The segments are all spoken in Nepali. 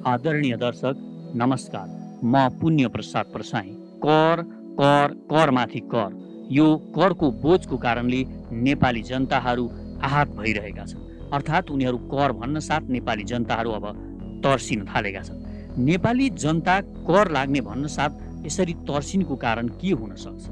आदरणीय दर्शक नमस्कार। म पुण्य प्रसाद प्रसाई। कर कर करमाथि कर, यो करको बोझको कारणले नेपाली जनताहरू आहत भइरहेका छन्। अर्थात् उनीहरू कर भन्न साथ नेपाली जनताहरू अब तर्सिन थालेका छन्। नेपाली जनता कर लाग्ने भन्न साथ यसरी तर्सिनको कारण के हुन सक्छ?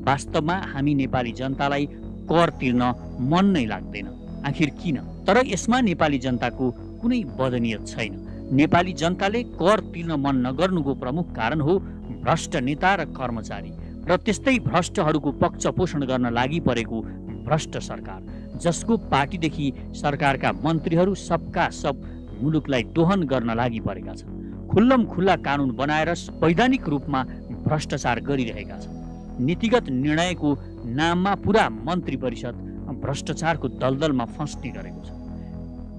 वास्तवमा हामी नेपाली जनतालाई कर तिर्न मन नै लाग्दैन। आखिर किन? तर यसमा नेपाली जनताको कुनै बदनियत छैन। नेपाली जनताले कर तिर्न मन नगर्नुको प्रमुख कारण हो भ्रष्ट नेता र कर्मचारी र त्यस्तै भ्रष्टहरूको पक्ष पोषण गर्न लागि परेको भ्रष्ट सरकार, जसको पार्टीदेखि सरकारका मन्त्रीहरू सबका सब मुलुकलाई दोहन गर्न लागि परेका छन्। खुल्लम खुल्ला कानुन बनाएर वैधानिक रूपमा भ्रष्टाचार गरिरहेका छन्। नीतिगत निर्णयको नाममा पुरा मन्त्री परिषद भ्रष्टाचारको दलदलमा फस्ने गरेको छ।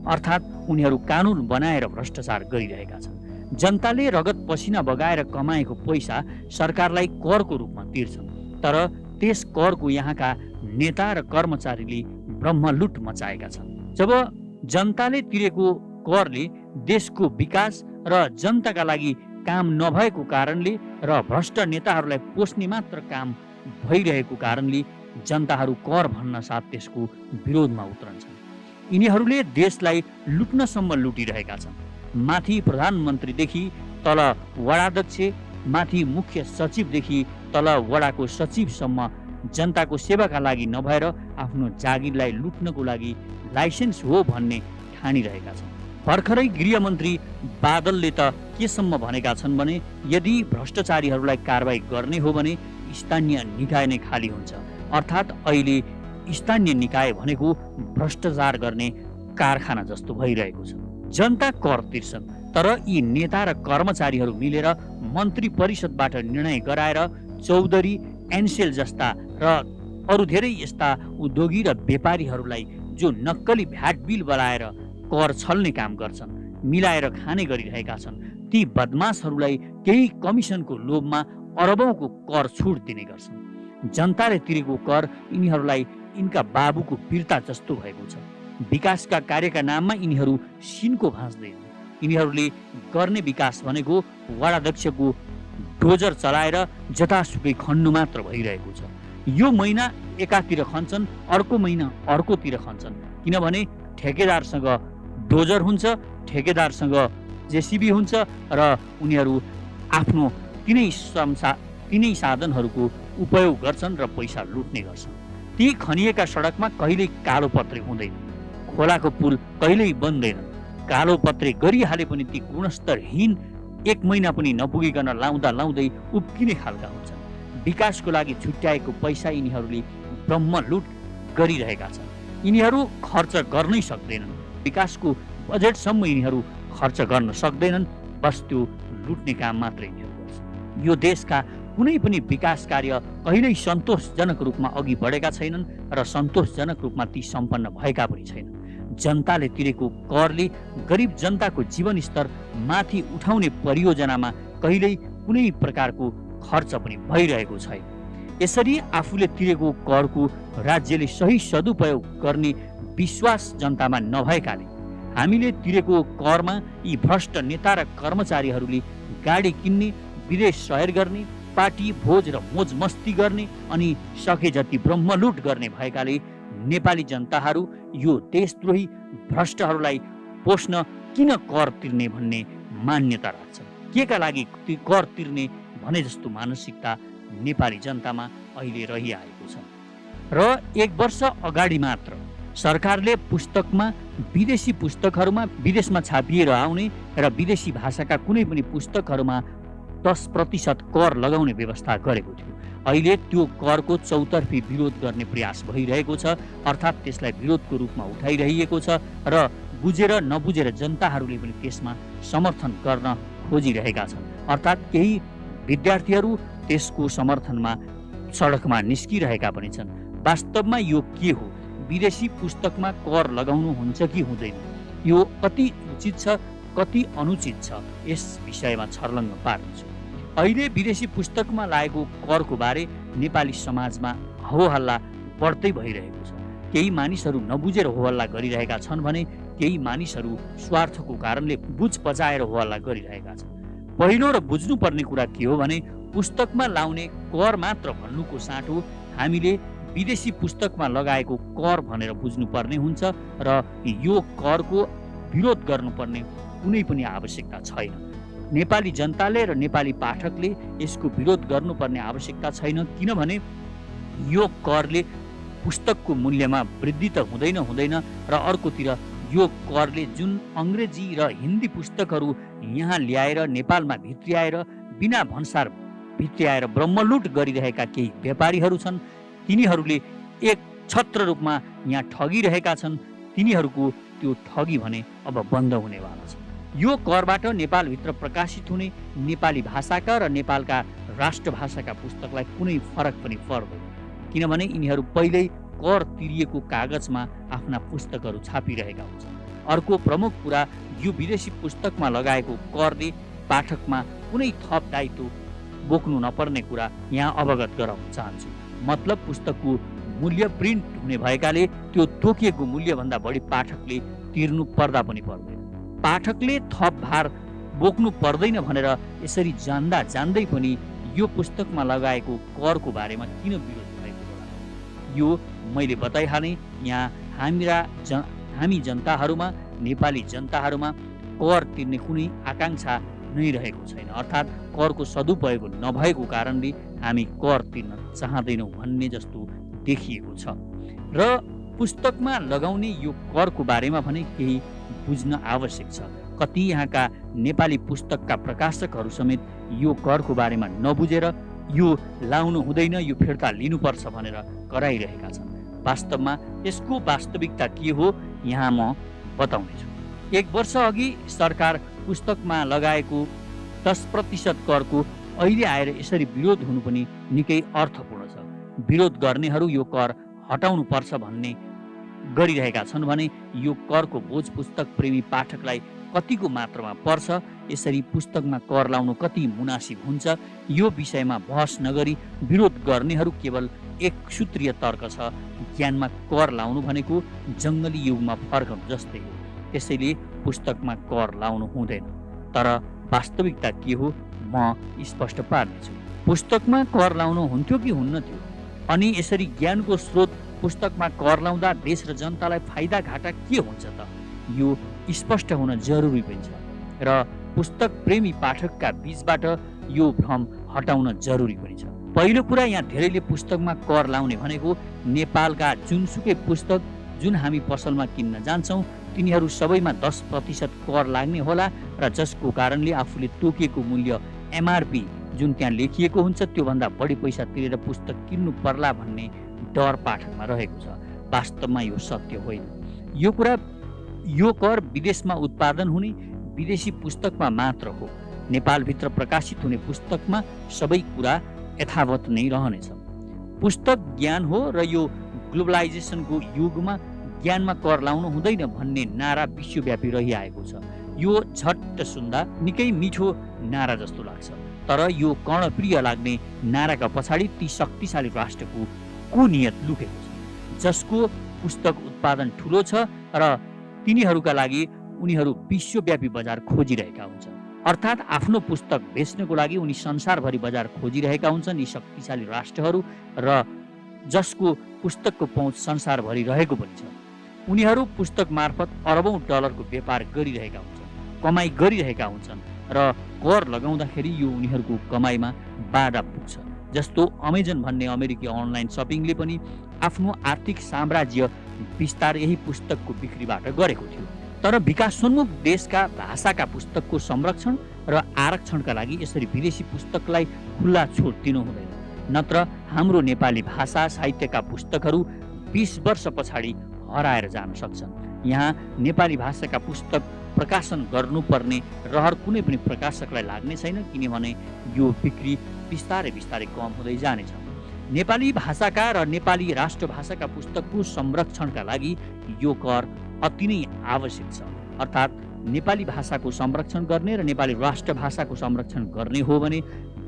अर्थात् उनीहरू कानुन बनाएर भ्रष्टाचार गरिरहेका छन्। जनताले रगत पसिना बगाएर कमाएको पैसा सरकारलाई करको रूपमा तिर्छन्, तर त्यस करको यहाँका नेता र कर्मचारीले ब्रह्मलुट मचाएका छन्। जब जनताले तिरेको करले देशको विकास र जनताका लागि काम नभएको कारणले र भ्रष्ट नेताहरूलाई पोस्ने मात्र काम भइरहेको कारणले जनताहरू कर भन्न साथ त्यसको विरोधमा उत्रन्छन्। यिनीहरूले देशलाई लुट्नसम्म लुटिरहेका छन्। माथि प्रधानमन्त्रीदेखि तल वडाध्यक्ष, माथि मुख्य सचिवदेखि तल वडाको सचिवसम्म जनताको सेवाका लागि नभएर आफ्नो जागिरलाई लुट्नको लागि लाइसेन्स हो भन्ने ठानिरहेका छन्। भर्खरै गृहमन्त्री बादलले त केसम्म भनेका छन् भने यदि भ्रष्टाचारीहरूलाई कारबाही गर्ने हो भने स्थानीय निकाय नै खाली हुन्छ। अर्थात् अहिले स्थानीय निकाय भनेको भ्रष्टाचार गर्ने कारखाना जस्तो भइरहेको छ। जनता कर तिर्छन्, तर यी नेता र कर्मचारीहरू मिलेर मन्त्री परिषदबाट निर्णय गराएर चौधरी, एनसेल जस्ता र अरू धेरै यस्ता उद्योगी र व्यापारीहरूलाई जो नक्कली भ्याट बिल बनाएर कर छल्ने काम गर्छन्, मिलाएर खाने गरिरहेका छन्, ती बदमासहरूलाई केही कमिसनको लोभमा अरबौंको कर छुट दिने गर्छन्। जनताले तिरेको कर यिनीहरूलाई यिनका बाबुको फिर्ता जस्तो भएको छ। विकासका कार्यका नाममा यिनीहरू सिनको भाँच्दैन। यिनीहरूले गर्ने विकास भनेको वडाध्यक्षको डोजर चलाएर जतासुकै खन्नु मात्र भइरहेको छ। यो महिना एकातिर खन्छन्, अर्को महिना अर्कोतिर खन्छन्, किनभने ठेकेदारसँग डोजर हुन्छ, ठेकेदारसँग जेसिबी हुन्छ र उनीहरू आफ्नो तिनै साधनहरूको उपयोग गर्छन् र पैसा लुट्ने गर्छन्। ती खनिएका सडकमा कहिल्यै कालो पत्रे हुँदैन, खोलाको पुल कहिल्यै बन्दैनन्। कालो पत्रे गरिहाले पनि ती गुणस्तरहीन एक महिना पनि नपुगिकन लाउँदा लाउँदै उब्किने खालका हुन्छन्। विकासको लागि छुट्याएको पैसा यिनीहरूले ब्रह्मलुट गरिरहेका छन्। यिनीहरू खर्च गर्नै सक्दैनन्। विकासको बजेटसम्म यिनीहरू खर्च गर्न सक्दैनन्। बस त्यो लुट्ने काम मात्रै यिनीहरू गर्छन्। यो देशका कुनै पनि विकास कार्य कहिल्यै सन्तोषजनक रूपमा अघि बढेका छैनन् र सन्तोषजनक रूपमा ती सम्पन्न भएका पनि छैनन्। जनताले तिरेको करले गरिब जनताको जीवनस्तर माथि उठाउने परियोजनामा कहिल्यै कुनै प्रकारको खर्च पनि भइरहेको छैन। यसरी आफूले तिरेको करको राज्यले सही सदुपयोग गर्ने विश्वास जनतामा नभएकाले हामीले तिरेको करमा यी भ्रष्ट नेता र कर्मचारीहरूले गाडी किन्ने, विदेश सैर गर्ने, पार्टी भोज र मोज मस्ती गर्ने अनि सके जति ब्रह्मलुट गर्ने भएकाले नेपाली जनताहरू यो देशद्रोही भ्रष्टहरूलाई पोष्न किन कर तिर्ने भन्ने मान्यता राख्छन्। के का लागि कर तिर्ने भने जस्तो मानसिकता नेपाली जनतामा अहिले रहिआएको छ। र एक वर्ष अगाडि मात्र सरकारले पुस्तकमा विदेशी पुस्तकहरूमा विदेशमा छापिएर आउने र विदेशी भाषाका कुनै पनि पुस्तकहरूमा 10% कर लगाउने व्यवस्था गरेको थियो। अहिले त्यो करको चौतर्फी विरोध गर्ने प्रयास भइरहेको छ। अर्थात् त्यसलाई विरोधको रूपमा उठाइरहेको छ र बुझेर नबुझेर जनताहरूले पनि त्यसमा समर्थन गर्न खोजिरहेका छन्। अर्थात् केही विद्यार्थीहरू त्यसको समर्थनमा सडकमा निस्किरहेका पनि छन्। वास्तवमा यो के हो? विदेशी पुस्तकमा कर लगाउनु हुन्छ कि हुँदैन? यो कति उचित छ, कति अनुचित छ, यस विषयमा छर्लङ्ग पार्छु। अहिले विदेशी पुस्तकमा लागेको करको बारे नेपाली समाजमा होहल्ला बढ्दै भइरहेको छ। केही मानिसहरू नबुझेर होहल्ला गरिरहेका छन् भने केही मानिसहरू स्वार्थको कारणले बुझ पचाएर होहल्ला गरिरहेका छन्। पहिलो र बुझ्नुपर्ने कुरा के हो भने पुस्तकमा लाउने कर मात्र भन्नुको साटो हामीले विदेशी पुस्तकमा लगाएको कर भनेर बुझ्नुपर्ने हुन्छ र यो करको विरोध गर्नुपर्ने कुनै पनि आवश्यकता छैन। नेपाली जनताले र नेपाली पाठकले यसको विरोध गर्नुपर्ने आवश्यकता छैन, किनभने यो करले पुस्तकको मूल्यमा वृद्धि त हुँदैन र अर्कोतिर यो करले जुन अङ्ग्रेजी र हिन्दी पुस्तकहरू यहाँ ल्याएर नेपालमा भित्र्याएर बिना भन्सार भित्र्याएर ब्रह्मलुट गरिरहेका केही व्यापारीहरू छन्, तिनीहरूले एक छत्र रूपमा यहाँ ठगिरहेका छन्। तिनीहरूको त्यो ठगी भने अब बन्द हुनेवाला छ। यो करबाट नेपालभित्र प्रकाशित हुने नेपाली भाषाका र नेपालका राष्ट्रभाषाका पुस्तकलाई कुनै फरक पनि पर्दैन, किनभने यिनीहरू पहिल्यै कर तिरिएको कागजमा आफ्ना पुस्तकहरू छापिरहेका हुन्छन्। अर्को प्रमुख कुरा, यो विदेशी पुस्तकमा लगाएको करले पाठकमा कुनै थप दायित्व बोक्नु नपर्ने कुरा यहाँ अवगत गराउन चाहन्छु। मतलब पुस्तकको मूल्य प्रिन्ट हुने भएकाले त्यो तोकिएको मूल्यभन्दा बढी पाठकले तिर्नु पर्दा पनि पर्दैन। पाठकले थप भार बोक्नु पर्दैन भनेर यसरी जान्दै पनि यो पुस्तकमा लगाएको करको बारेमा किन विरोध भएको होला? यो मैले बताइहालेँ, यहाँ हामी जनताहरूमा, नेपाली जनताहरूमा कर तिर्ने कुनै आकाङ्क्षा नै रहेको छैन, अर्थात् करको सदुपयोग नभएको कारणले हामी कर तिर्न चाहँदैनौँ भन्ने जस्तो देखिएको छ। र पुस्तकमा लगाउने यो करको बारेमा भने केही बुझ्न आवश्यक छ। कति यहाँका नेपाली पुस्तकका प्रकाशकहरू समेत यो करको बारेमा नबुझेर यो लाउनु हुँदैन, यो फिर्ता लिनुपर्छ भनेर कराइरहेका छन्। वास्तवमा यसको वास्तविकता के हो यहाँ म बताउनेछु। 1 वर्ष अघि सरकार पुस्तकमा लगाएको 10% करको अहिले आएर यसरी विरोध हुनु पनि निकै अर्थपूर्ण छ। विरोध गर्नेहरू यो कर हटाउनु पर्छ भन्ने गरिरहेका छन् भने यो करको बोझ पुस्तक प्रेमी पाठकलाई कतिको मात्रामा पर्छ, यसरी पुस्तकमा कर लाउनु कति मुनासिब हुन्छ, यो विषयमा बहस नगरी विरोध गर्नेहरू केवल एक सूत्रीय तर्क छ, ज्ञानमा कर लाउनु भनेको जङ्गली युगमा फर्कनु जस्तै हो, त्यसैले पुस्तकमा कर लाउनु हुँदैन। तर वास्तविकता के हो म स्पष्ट पार्नेछु। पुस्तकमा कर लाउनु हुन्थ्यो कि हुन्न थियो? अनि यसरी ज्ञानको स्रोत पुस्तकमा कर लाउँदा देश र जनतालाई फाइदा घाटा के हुन्छ त? यो स्पष्ट हुन जरुरी पनि छ र पुस्तक प्रेमी पाठकका बीचबाट यो भ्रम हटाउन जरुरी पनि छ। पहिलो कुरा, यहाँ धेरैले पुस्तकमा कर लाउने भनेको नेपालका जुनसुकै पुस्तक जुन हामी पसलमा किन्न जान्छौँ तिनीहरू सबैमा 10% कर लाग्ने होला र जसको कारणले आफूले तोकिएको मूल्य MRP जुन त्यहाँ लेखिएको हुन्छ त्योभन्दा बढी पैसा तिरेर पुस्तक किन्नु पर्ला भन्ने डर पाठकमा रहेको छ। वास्तवमा यो सत्य होइन। यो कर विदेशमा उत्पादन हुने विदेशी पुस्तकमा मात्र हो। नेपालभित्र प्रकाशित हुने पुस्तकमा सबै कुरा यथावत नै रहनेछ। पुस्तक ज्ञान हो र यो ग्लोबलाइजेसनको युगमा ज्ञानमा कर लाउनु हुँदैन भन्ने नारा विश्वव्यापी रहिआएको छ। यो झट्ट सुन्दा निकै मिठो नारा जस्तो लाग्छ, तर यो कर्णप्रिय लाग्ने नाराका पछाडि ती शक्तिशाली राष्ट्रको कुनियत लुकेको छ, जसको पुस्तक उत्पादन ठुलो छ र तिनीहरूका लागि उनीहरू विश्वव्यापी बजार खोजिरहेका हुन्छन्। अर्थात् आफ्नो पुस्तक बेच्नको लागि उनी संसारभरि बजार खोजिरहेका हुन्छन्। यी शक्तिशाली राष्ट्रहरू र जसको पुस्तकको पहुँच संसारभरि रहेको पनि छ, उनीहरू पुस्तक मार्फत अरबौं डलरको व्यापार गरिरहेका हुन्छन्, कमाइ गरिरहेका हुन्छन् र कर लगाउँदाखेरि यो उनीहरूको कमाइमा बाधा पुग्छ। जस्तो अमेजन भन्ने अमेरिकी अनलाइन सपिङले पनि आफ्नो आर्थिक साम्राज्य विस्तार यही पुस्तकको बिक्रीबाट गरेको थियो। तर विकासोन्मुख देशका भाषाका पुस्तकको संरक्षण र आरक्षणका लागि यसरी विदेशी पुस्तकलाई खुल्ला छुट दिनु हुँदैन, नत्र हाम्रो नेपाली भाषा साहित्यका पुस्तकहरू 20 वर्ष पछाडि हराएर जान सक्छन्। यहाँ नेपाली भाषाका पुस्तक प्रकाशन गर्नुपर्ने रहर कुनै पनि प्रकाशकलाई लाग्ने छैन, किनभने यो बिक्री बिस्तारै बिस्तारै कम हुँदै जानेछ। नेपाली भाषाका र नेपाली राष्ट्रभाषाका पुस्तकको संरक्षणका लागि यो कर अति नै आवश्यक छ। अर्थात् नेपाली भाषाको संरक्षण गर्ने र नेपाली राष्ट्रभाषाको संरक्षण गर्ने हो भने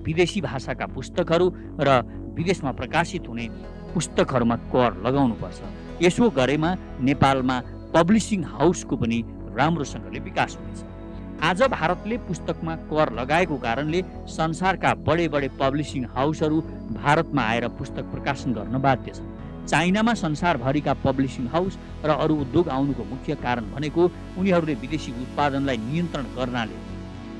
विदेशी भाषाका पुस्तकहरू र विदेशमा प्रकाशित हुने पुस्तकहरूमा कर लगाउनुपर्छ। यसो गरेमा नेपालमा पब्लिसिङ हाउसको पनि राम्रोसँगले विकास हुनेछ। आज भारतले पुस्तकमा कर लगाएको कारणले संसारका बडे बडे पब्लिसिङ हाउसहरू भारतमा आएर पुस्तक प्रकाशन गर्न बाध्य छन्। चाइनामा संसारभरिका पब्लिसिङ हाउस र अरू उद्योग आउनुको मुख्य कारण भनेको उनीहरूले विदेशी उत्पादनलाई नियन्त्रण गर्नाले।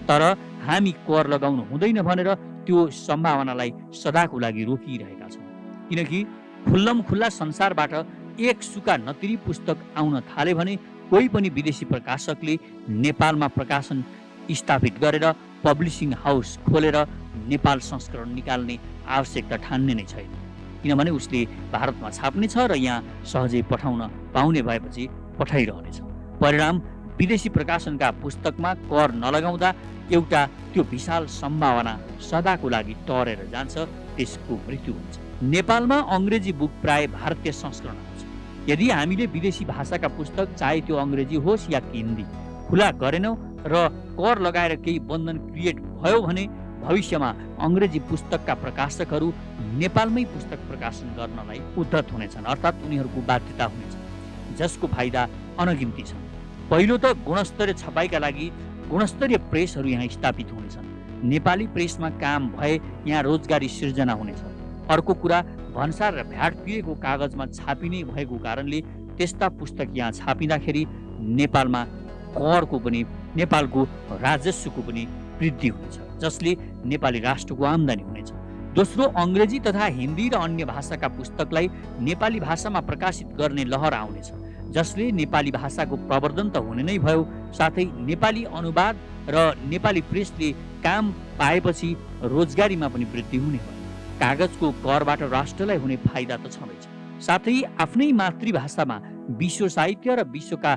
तर हामी कर लगाउनु हुँदैन भनेर त्यो सम्भावनालाई सदाको लागि रोकिरहेका छौँ। किनकि खुल्लमखुल्ला संसारबाट एक सुका नतिरी पुस्तक आउन थाले भने कोही पनि विदेशी प्रकाशकले नेपालमा प्रकाशन स्थापित गरेर पब्लिसिङ हाउस खोलेर नेपाल संस्करण निकाल्ने आवश्यकता ठान्ने नै छैन। किनभने उसले भारतमा छाप्ने छ र यहाँ सहजै पठाउन पाउने भएपछि पठाइरहनेछ। परिणाम विदेशी प्रकाशनका पुस्तकमा कर नलगाउँदा एउटा त्यो विशाल सम्भावना सदाको लागि टरेर जान्छ, त्यसको मृत्यु हुन्छ। नेपालमा अङ्ग्रेजी बुक प्राय भारतीय संस्करण हुन्छ। यदि हामीले विदेशी भाषाका पुस्तक चाहे त्यो अङ्ग्रेजी होस् या हिन्दी खुला गरेनौँ र कर लगाएर केही बन्धन क्रिएट भयो भने भविष्यमा अङ्ग्रेजी पुस्तकका प्रकाशकहरू नेपालमै पुस्तक प्रकाशन गर्नलाई उद्धत हुनेछन्, अर्थात् उनीहरूको बाध्यता हुनेछ, जसको फाइदा अनगिन्ती छ। पहिलो त गुणस्तरीय छपाईका लागि गुणस्तरीय प्रेसहरू यहाँ स्थापित हुनेछन्। नेपाली प्रेसमा काम भए यहाँ रोजगारी सिर्जना हुनेछ। अर्को कुरा, भन्सार र भ्याट तिरेको कागजमा छापिने भएको कारणले त्यस्ता पुस्तक यहाँ छापिँदाखेरि नेपालमा करको पनि नेपालको राजस्वको पनि वृद्धि हुनेछ, जसले नेपाली राष्ट्रको आम्दानी हुनेछ। दोस्रो, अङ्ग्रेजी तथा हिन्दी र अन्य भाषाका पुस्तकलाई नेपाली भाषामा प्रकाशित गर्ने लहर आउनेछ, जसले नेपाली भाषाको प्रवर्धन त हुने नै भयो, साथै नेपाली अनुवाद र नेपाली प्रेसले काम पाएपछि रोजगारीमा पनि वृद्धि हुने भयो। कागजको करबाट राष्ट्रलाई हुने फाइदा त छँदैछ, साथै आफ्नै मातृभाषामा विश्व साहित्य र विश्वका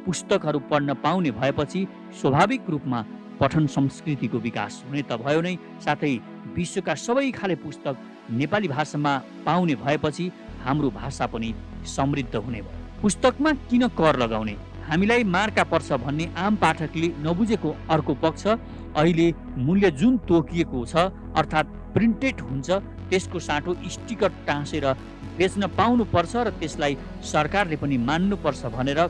पुस्तकहरू पढ्न पाउने भएपछि स्वाभाविक रूपमा पठन संस्कृतिको विकास हुने त भयो नै, साथै विश्वका सबै खाले पुस्तक नेपाली भाषामा पाउने भएपछि हाम्रो भाषा पनि समृद्ध हुने भयो। पुस्तकमा किन कर लगाउने, हामीलाई मार्का पर्छ भन्ने आम पाठकले नबुझेको अर्को पक्ष, अहिले मूल्य जुन तोकिएको छ अर्थात् प्रिन्टेड हुन्छ त्यसको साटो स्टिकर टाँसेर बेच्न पाउनुपर्छ र त्यसलाई सरकारले पनि मान्नुपर्छ भनेर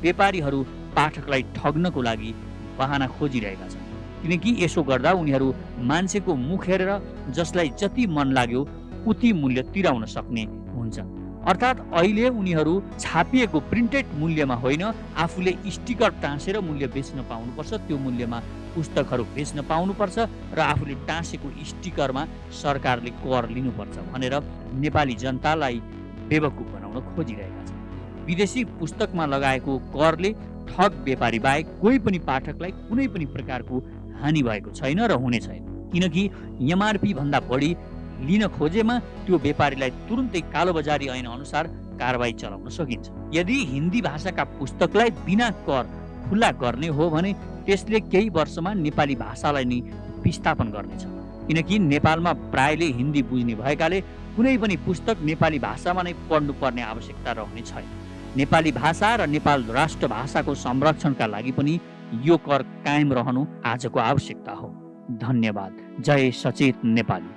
व्यापारीहरू पाठकलाई ठग्नको लागि बहाना खोजिरहेका छन्। किनकि यसो गर्दा उनीहरू मान्छेको मुख हेरेर जसलाई जति मन लाग्यो उति मूल्य तिराउन सक्ने हुन्छन्। अर्थात् अहिले उनीहरू छापिएको प्रिन्टेड मूल्यमा होइन, आफूले स्टिकर टाँसेर मूल्य बेच्न पाउनुपर्छ, त्यो मूल्यमा पुस्तकहरू बेच्न पाउनुपर्छ र आफूले टाँसेको स्टिकरमा सरकारले कर लिनुपर्छ भनेर नेपाली जनतालाई बेवकुफ बनाउन खोजिरहेका छन्। विदेशी पुस्तकमा लगाएको करले ठग व्यापारी बाहेक कोही पनि पाठकलाई कुनै पनि प्रकारको हानि भएको छैन र हुने छैन। किनकि एमआरपी भन्दा बढी लिन खोजेमा त्यो व्यापारीलाई तुरुन्तै कालोबजारी ऐन अनुसार कारबाही चलाउन सकिन्छ। यदि हिन्दी भाषाका पुस्तकलाई बिना कर खुला गर्ने हो भने त्यसले केही वर्षमा नेपाली भाषालाई नै विस्थापन गर्नेछ। किनकि नेपालमा प्रायले हिन्दी बुझ्ने भएकाले कुनै पनि पुस्तक नेपाली भाषामा नै पढ्नुपर्ने आवश्यकता रहने छैन। नेपाली भाषा र नेपाल राष्ट्र भाषाको संरक्षणका लागि पनि यो कर कायम रहनु आजको आवश्यकता हो। धन्यवाद। जय सचेत नेपाली।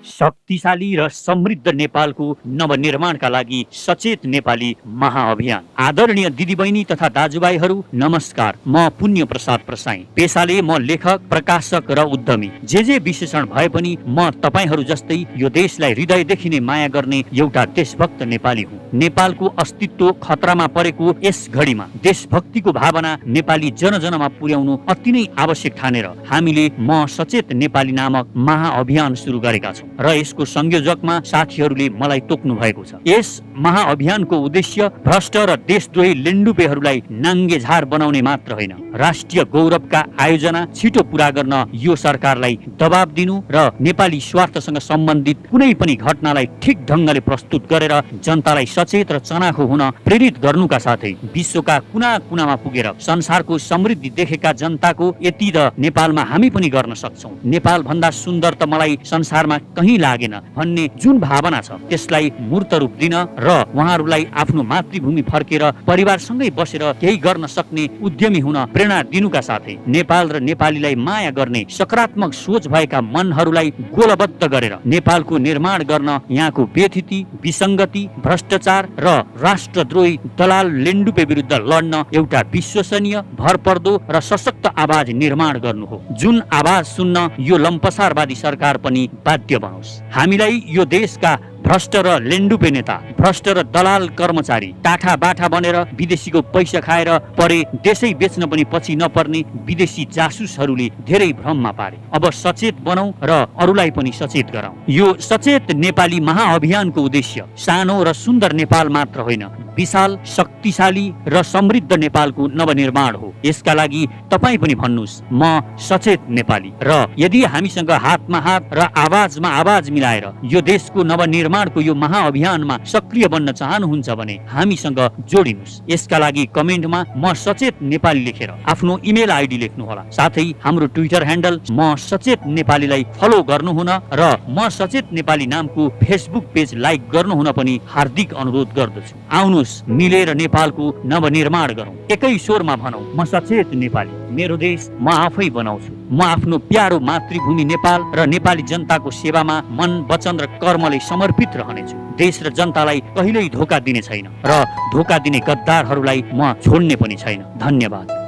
शक्तिशाली र समृद्ध नेपालको नवनिर्माणका लागि सचेत नेपाली महाअभियान। आदरणीय दिदीबहिनी तथा दाजुभाइहरू नमस्कार, म पुण्य प्रसाद प्रसाई। पेशाले म लेखक, प्रकाशक र उद्यमी। जे विशेषण भए पनि म तपाईहरू जस्तै यो देशलाई हृदयदेखि नै माया गर्ने एउटा देशभक्त नेपाली हुँ। नेपालको अस्तित्व खतरामा परेको यस घडीमा देशभक्तिको भावना नेपाली जनजनमा पुर्याउनु अति नै आवश्यक ठानेर हामीले म सचेत नेपाली नामक महाअभियान सुरु गरेका छौँ र यसको संयोजकमा साथीहरूले मलाई तोक्नु भएको छ। यस महाअभियानको उद्देश्य भ्रष्ट र देशद्रोही लेन्डुपेहरूलाई नाङ्गे झार बनाउने मात्र होइन, राष्ट्रिय गौरवका आयोजना छिटो पूरा गर्न यो सरकारलाई दबाब दिनु र नेपाली स्वार्थसँग सम्बन्धित कुनै पनि घटनालाई ठिक ढङ्गले प्रस्तुत गरेर जनतालाई सचेत र चनाखो हुन प्रेरित गर्नुका साथै विश्वका कुना कुनामा पुगेर संसारको समृद्धि देखेका जनताको यति त नेपालमा हामी पनि गर्न सक्छौँ। नेपाल भन्दा सुन्दर त मलाई संसारमा कहीँ लागेन भन्ने जुन भावना छ त्यसलाई मूर्त रूप दिन र उहाँहरूलाई आफ्नो मातृभूमि फर्केर परिवारसँगै बसेर केही गर्न सक्ने उद्यमी हुन प्रेरणा दिनुका साथै नेपाल र नेपालीलाई माया गर्ने सकारात्मक सोच भएका मनहरूलाई गोलबद्ध गरेर नेपालको निर्माण गर्न यहाँको व्यथिति, विसङ्गति, भ्रष्टाचार र राष्ट्रद्रोही दलाल लेन्डुपे विरुद्ध लड्न एउटा विश्वसनीय, भरपर्दो र सशक्त आवाज निर्माण गर्नु हो, जुन आवाज सुन्न यो लम्पसारवादी सरकार पनि बाध्य बनोस्। हामीलाई यो देशका भ्रष्ट र लेन्डुपे नेता, भ्रष्ट र दलाल कर्मचारी टाठा बाठा बनेर विदेशीको पैसा खाएर परे देशै बेच्न पनि पछि नपर्ने विदेशी जासुसहरूले धेरै भ्रममा पारे। अब सचेत बनौं र अरूलाई पनि सचेत गराउँ। यो सचेत नेपाली महाअभियानको उद्देश्य सानो र सुन्दर नेपाल मात्र होइन, विशाल, शक्तिशाली र समृद्ध नेपालको नवनिर्माण हो। यसका लागि तपाईँ पनि भन्नुहोस्, म सचेत नेपाली। र यदि हामीसँग हातमा हात र आवाजमा आवाज मिलाएर यो देशको नवनिर्माणको यो महाअभियानमा सक्रिय बन्न चाहनुहुन्छ भने हामीसँग जोडिनुहोस्। यसका लागि कमेन्टमा म सचेत नेपाली लेखेर आफ्नो इमेल आइडी लेख्नुहोला। साथै हाम्रो ट्विटर ह्यान्डल म सचेत नेपालीलाई फलो गर्नुहुन र म सचेत नेपाली नामको फेसबुक पेज लाइक गर्नुहुन पनि हार्दिक अनुरोध गर्दछु। आउनुहोस् मिलेर नेपालको नवनिर्माण गरौँ। एकै स्वरमा भनौँ, म सचेत नेपाली, मेरो देश म आफै बनाउँछु। म आफ्नो प्यारो मातृभूमि नेपाल र नेपाली जनताको सेवामा मन, वचन र कर्मले समर्पित रहनेछु। देश र जनतालाई कहिल्यै धोका दिने छैन र धोका दिने गद्दारहरूलाई म छोड्ने पनि छैन। धन्यवाद।